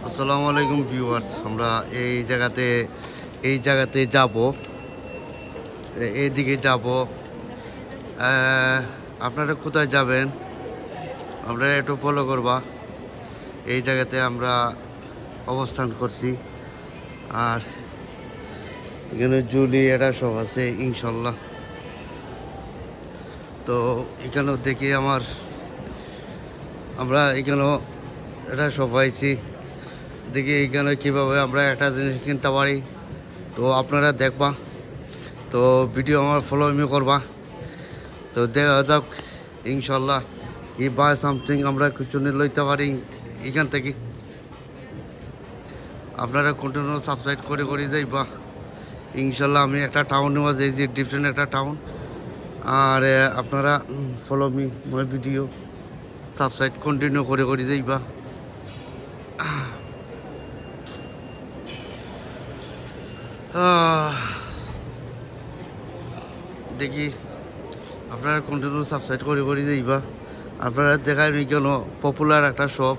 আসসালামু আলাইকুম ভিউয়ার্স, আমরা এই জায়গাতে যাব, এইদিকে যাব। আপনারা কোথায় যাবেন আপনারা একটু ফলো করবা। এই জায়গাতে আমরা অবস্থান করছি, আর এখানে জুলি এটা সব আছে ইনশাল্লাহ। তো এখানেও দেখি আমরা এখানেও এটা সব পাইছি, দেখি এখানে কীভাবে আমরা একটা জিনিস কিনতে পারি। তো আপনারা দেখবা, তো ভিডিও আমার ফলো করবা। তো দেখা যাক ইনশাল্লাহ কি বাই সামথিং আমরা কিছু নিয়ে লইতে পারি এখান থেকে। আপনারা কন্টিনিউ সাবস্ক্রাইব করে যাইবা ইনশাল্লাহ। আমি একটা টাউন নেওয়া যাই, যে ডিফারেন্ট একটা টাউন। আর আপনারা follow me my video, subscribe continue করে যাইবা। দেখি আপনারা কন্টিনিউ সাবস্ক্রাইব করে যাইবা। আপনারা দেখায় কেন পপুলার একটা শপ,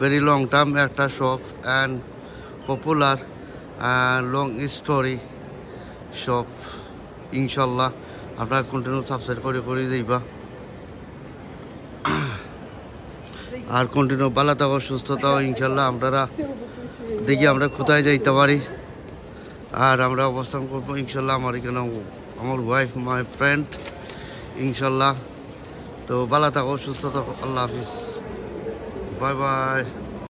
ভেরি লং টার্ম একটা shop and popular long story shop ইনশাল্লাহ। আপনারা কন্টিনিউ সাবস্ক্রাইব করে যাইবা। আর কন্টিনিউ ভালো থাকো, সুস্থ থাকো ইনশাল্লাহ। আপনারা দেখি আমরা কোথায় যাইতে পারি, আর আমরা অবস্থান করবো ইনশাল্লাহ। আমার এখানে আমার ওয়াইফ, মাই ফ্রেন্ড ইনশাল্লাহ। তো ভালো থাকো, সুস্থ থাকো, আল্লাহ হাফিজ, বাই বাই।